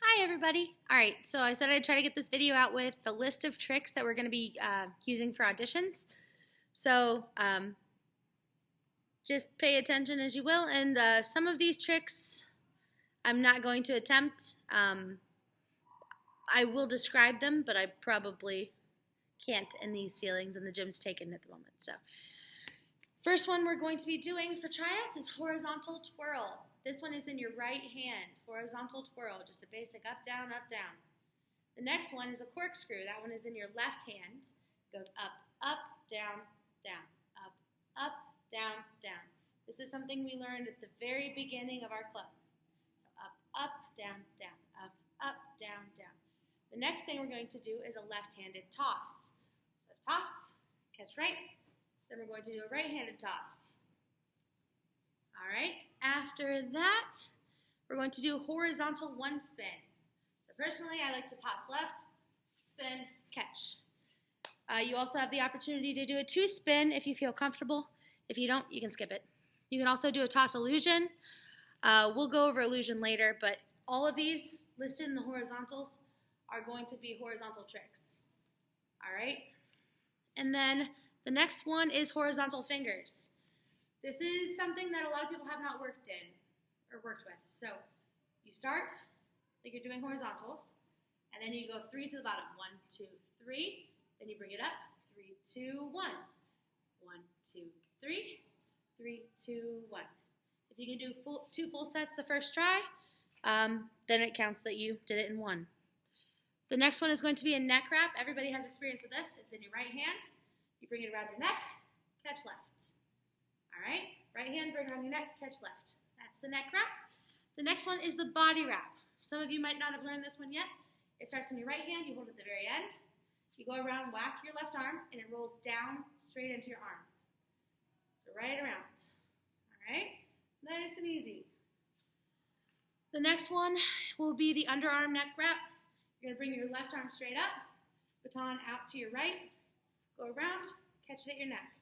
Hi everybody! Alright, so I said I'd try to get this video out with the list of tricks that we're going to be using for auditions. So just pay attention as you will, and some of these tricks I'm not going to attempt. I will describe them, but I probably can't in these ceilings, and the gym's taken at the moment. So first one we're going to be doing for tryouts is horizontal twirl. This one is in your right hand, horizontal twirl, just a basic up, down, up, down. The next one is a corkscrew. That one is in your left hand. It goes up, up, down, down, up, down, down. This is something we learned at the very beginning of our club. So up, down, down, up, down, down. The next thing we're going to do is a left-handed toss. So toss, catch right. Then we're going to do a right-handed toss. All right, after that, we're going to do horizontal one spin. So personally, I like to toss left, spin, catch. You also have the opportunity to do a two spin if you feel comfortable. If you don't, you can skip it. You can also do a toss illusion. We'll go over illusion later, but all of these listed in the horizontals are going to be horizontal tricks. All right, and then the next one is horizontal fingers. This is something that a lot of people have not worked with. So you start like you're doing horizontals, and then you go 3 to the bottom. 1, 2, 3. Then you bring it up. 3, 2, 1. 1, 2, 3. 3, 2, 1. If you can do two full sets the first try, then it counts that you did it in one. The next one is going to be a neck wrap. Everybody has experience with this. It's in your right hand. You bring it around your neck, catch left. All right, right hand, bring around your neck, catch left. That's the neck wrap. The next one is the body wrap. Some of you might not have learned this one yet. It starts in your right hand, you hold it at the very end. You go around, whack your left arm, and it rolls down straight into your arm. So right around. All right, nice and easy. The next one will be the underarm neck wrap. You're gonna bring your left arm straight up, baton out to your right, go around, catch it at your neck.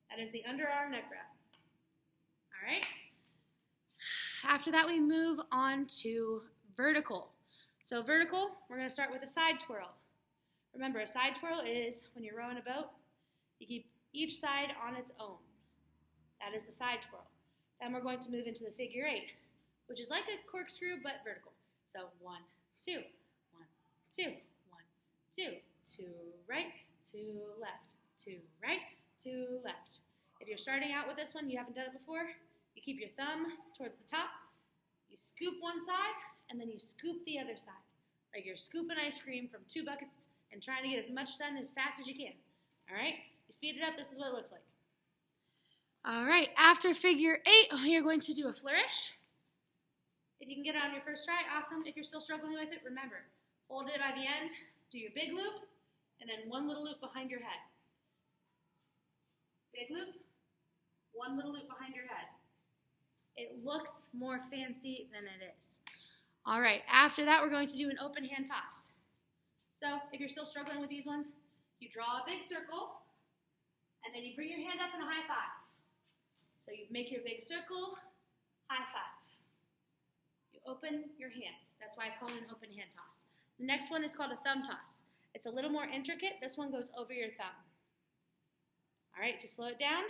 That is the underarm neck wrap. All right. After that, we move on to vertical. So vertical, we're going to start with a side twirl. Remember, a side twirl is when you're rowing a boat, you keep each side on its own. That is the side twirl. Then we're going to move into the figure 8, which is like a corkscrew but vertical. So 1, 2, 1, 2, 1, 2, 2 right, 2 left, 2 right, 2 left. If you're starting out with this one, you haven't done it before, you keep your thumb towards the top, you scoop one side, and then you scoop the other side. Like you're scooping ice cream from 2 buckets and trying to get as much done as fast as you can. All right? You speed it up, this is what it looks like. All right, after figure 8, you're going to do a flourish. If you can get it on your first try, awesome. If you're still struggling with it, remember, hold it by the end, do your big loop, and then one little loop behind your head. Big loop, one little loop behind your head. It looks more fancy than it is. All right, after that, we're going to do an open hand toss. So if you're still struggling with these ones, you draw a big circle, and then you bring your hand up in a high five. So you make your big circle, high five. You open your hand. That's why it's called an open hand toss. The next one is called a thumb toss. It's a little more intricate. This one goes over your thumb. All right, to slow it down,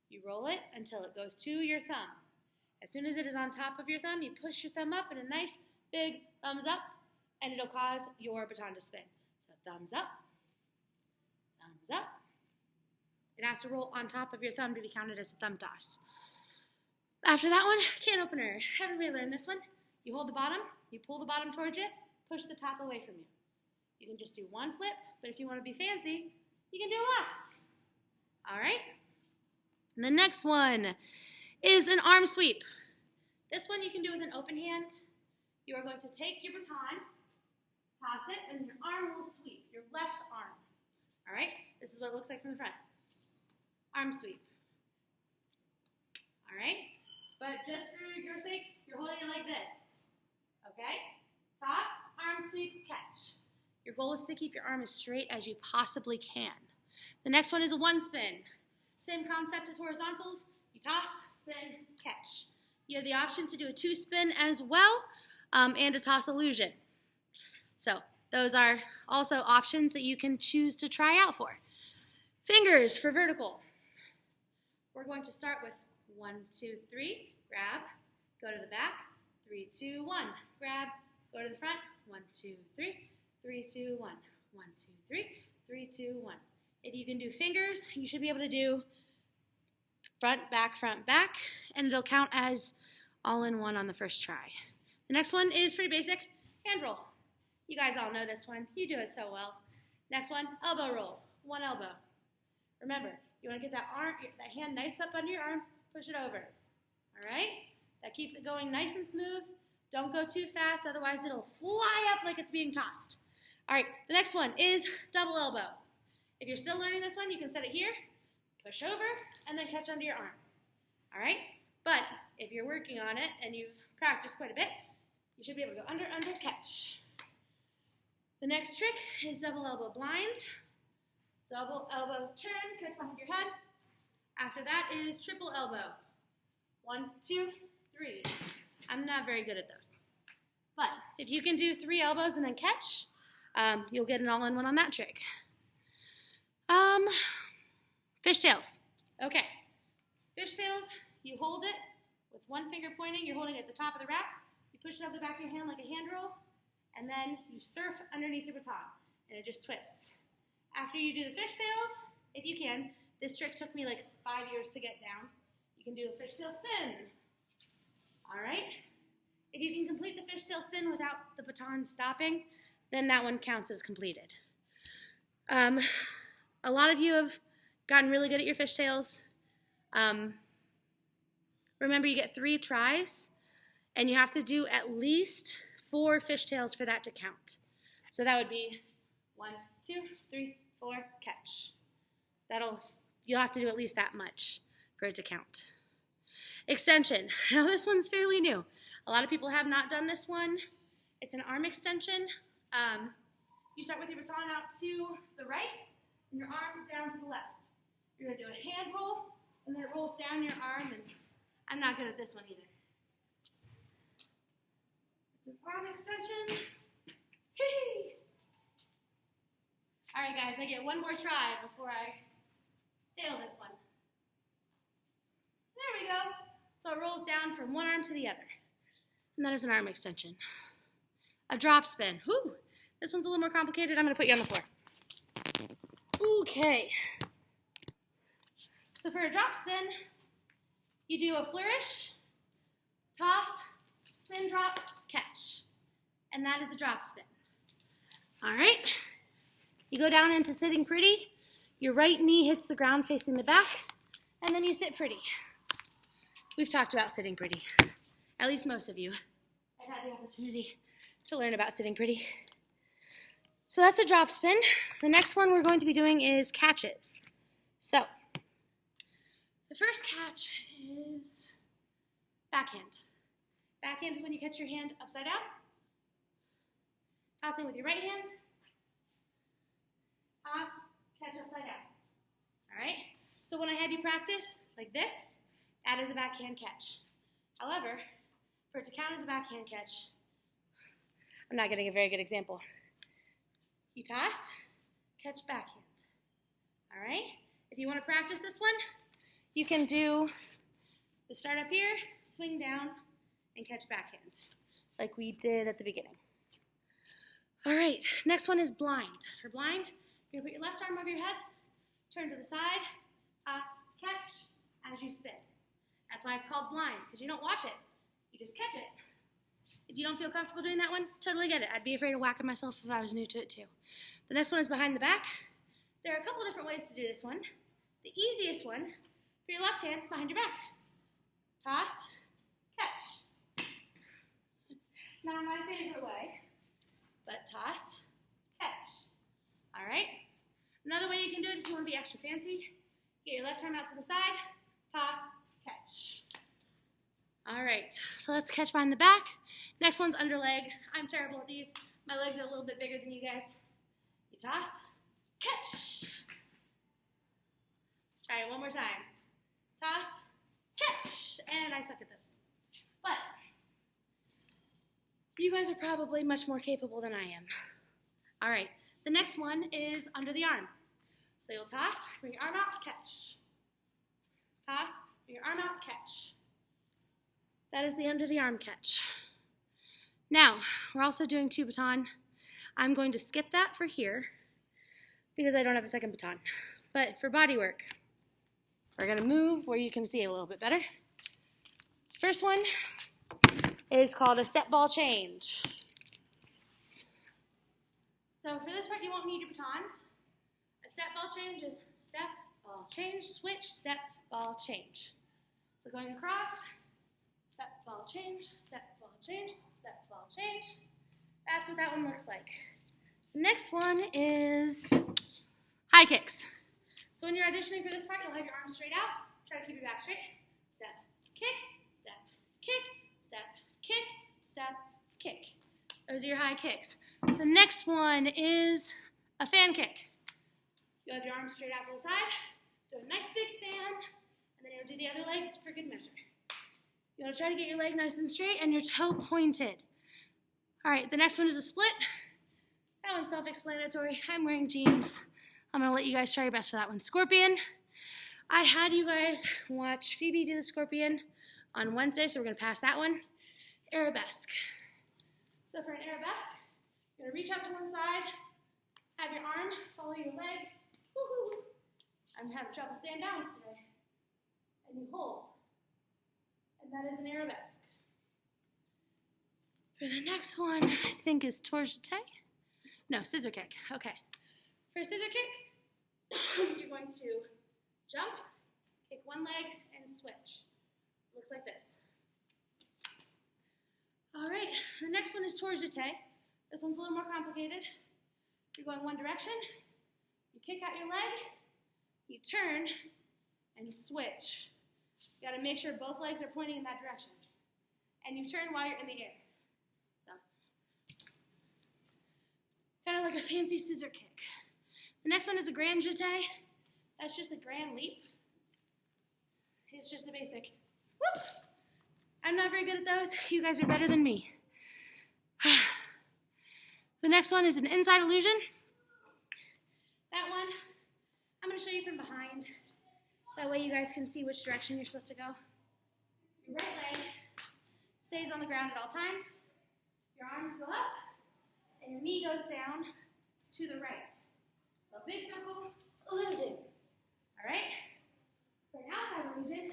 you roll it until it goes to your thumb. As soon as it is on top of your thumb, you push your thumb up in a nice big thumbs up, and it'll cause your baton to spin. So thumbs up, thumbs up. It has to roll on top of your thumb to be counted as a thumb toss. After that one, can opener. Everybody learned this one. You hold the bottom, you pull the bottom towards you, push the top away from you. You can just do one flip, but if you want to be fancy, you can do lots. All right? And the next one is an arm sweep. This one you can do with an open hand. You are going to take your baton, toss it, and your arm will sweep, your left arm. All right? This is what it looks like from the front. Arm sweep. All right? But just for your sake, you're holding it like this. Okay? Toss, arm sweep, catch. Your goal is to keep your arm as straight as you possibly can. The next one is a one spin. Same concept as horizontals. You toss, spin, catch. You have the option to do a two spin as well. and a toss illusion. So those are also options that you can choose to try out for. Fingers for vertical. We're going to start with 1, 2, 3, grab, go to the back, 3, 2, 1, grab, go to the front, 1, 2, 3, 3, 2, 1, 1, 2, 3, 3, 2, 1. If you can do fingers, you should be able to do front, back, and it'll count as all in one on the first try. The next one is pretty basic, hand roll. You guys all know this one. You do it so well. Next one, elbow roll, one elbow. Remember, you want to get that hand nice up under your arm, push it over. All right? That keeps it going nice and smooth. Don't go too fast, otherwise it'll fly up like it's being tossed. All right, the next one is double elbow. If you're still learning this one, you can set it here, push over, and then catch under your arm. All right? But if you're working on it and you've practiced quite a bit, you should be able to go under, catch. The next trick is double elbow blind. Double elbow turn, catch behind your head. After that is triple elbow. 1, 2, 3. I'm not very good at those. But if you can do 3 elbows and then catch, you'll get an all-in-one on that trick. Fishtails. Okay. Fishtails, you hold it with one finger pointing. You're holding it at the top of the wrap. You push it over the back of your hand like a hand roll, and then you surf underneath your baton, and it just twists. After you do the fishtails, if you can, this trick took me like 5 years to get down. You can do a fishtail spin. All right? If you can complete the fishtail spin without the baton stopping, then that one counts as completed. A lot of you have gotten really good at your fishtails. Remember, you get 3 tries, and you have to do at least 4 fishtails for that to count. So that would be 1, 2, 3, 4, catch. You'll have to do at least that much for it to count. Extension. Now this one's fairly new. A lot of people have not done this one. It's an arm extension. You start with your baton out to the right and your arm down to the left. You're going to do a hand roll, and then it rolls down your arm, and I'm not good at this one either. It's an arm extension. Hey! All right, guys, I get one more try before I fail this one. There we go. So it rolls down from one arm to the other. And that is an arm extension. A drop spin. Whew. This one's a little more complicated. I'm going to put you on the floor. Okay. So for a drop spin, you do a flourish, toss, spin, drop, catch. And that is a drop spin. All right. You go down into sitting pretty. Your right knee hits the ground facing the back, and then you sit pretty. We've talked about sitting pretty. At least most of you. I've had the opportunity to learn about sitting pretty. So that's a drop spin. The next one we're going to be doing is catches. So the first catch is backhand. Backhand is when you catch your hand upside down, tossing with your right hand, toss, catch upside down. All right? So when I had you practice like this, that is a backhand catch. However, for it to count as a backhand catch, I'm not getting a very good example. You toss, catch backhand. All right? If you want to practice this one, you can do the start up here, swing down, and catch backhand, like we did at the beginning. All right, next one is blind. For blind, you're going to put your left arm over your head, turn to the side, toss, catch, as you spin. That's why it's called blind, because you don't watch it. You just catch it. If you don't feel comfortable doing that one, totally get it. I'd be afraid of whacking myself if I was new to it too. The next one is behind the back. There are a couple different ways to do this one. The easiest one, for your left hand, behind your back. Toss, catch. Not my favorite way, but toss, catch. All right? Another way you can do it if you want to be extra fancy, get your left arm out to the side, toss, catch. All right, so let's catch behind the back. Next one's under leg. I'm terrible at these. My legs are a little bit bigger than you guys. You toss, catch. Try it one more time. Toss, catch. And I suck at those. But You guys are probably much more capable than I am. All right, the next one is under the arm. So you'll toss, bring your arm out, catch. Toss, bring your arm out, catch. That is the under the arm catch. Now, we're also doing 2 baton. I'm going to skip that for here because I don't have a second baton. But for body work, we're gonna move where you can see it a little bit better. First one is called a step ball change. So for this part, you won't need your batons. A step ball change is step, ball, change, switch, step, ball, change. So going across, step, ball, change, step, ball, change, step, ball, change. That's what that one looks like. The next one is high kicks. So when you're auditioning for this part, you'll have your arms straight out. Try to keep your back straight. Step, kick, step, kick, step, kick, step, kick. Those are your high kicks. The next one is a fan kick. You'll have your arms straight out to the side, do a nice big fan, and then you'll do the other leg for good measure. You want to try to get your leg nice and straight and your toe pointed. All right, the next one is a split. That one's self-explanatory. I'm wearing jeans. I'm going to let you guys try your best for that one. Scorpion. I had you guys watch Phoebe do the scorpion on Wednesday, so we're going to pass that one. Arabesque. So for an arabesque, you're going to reach out to one side, have your arm follow your leg. Woo-hoo. I'm having trouble staying down today. And you hold. And that is an arabesque. For the next one, I think is tourniquet. No, scissor kick. Okay. For a scissor kick, you're going to jump, kick one leg, and switch. Looks like this. All right, the next one is tourniquet. This one's a little more complicated. You're going one direction, you kick out your leg, you turn, and switch. You gotta make sure both legs are pointing in that direction. And you turn while you're in the air. So, kind of like a fancy scissor kick. The next one is a grand jeté. That's just a grand leap. It's just a basic whoop. I'm not very good at those. You guys are better than me. The next one is an inside illusion. That one, I'm going to show you from behind. That way you guys can see which direction you're supposed to go. Your right leg stays on the ground at all times. Your arms go up, and your knee goes down to the right. So big circle, illusion. All right? For an outside illusion,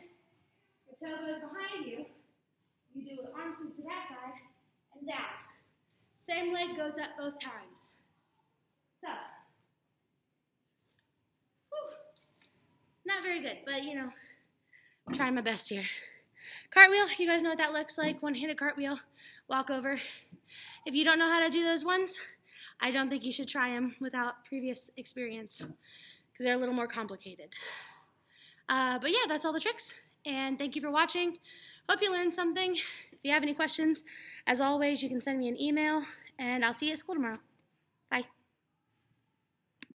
your toe goes behind you. You do an arm sweep to that side and down. Same leg goes up both times. So, not very good, but you know, I'm trying my best here. Cartwheel, you guys know what that looks like. One-handed cartwheel, walk over. If you don't know how to do those ones, I don't think you should try them without previous experience because they're a little more complicated. But yeah, that's all the tricks. And thank you for watching. Hope you learned something. If you have any questions, as always, you can send me an email, and I'll see you at school tomorrow.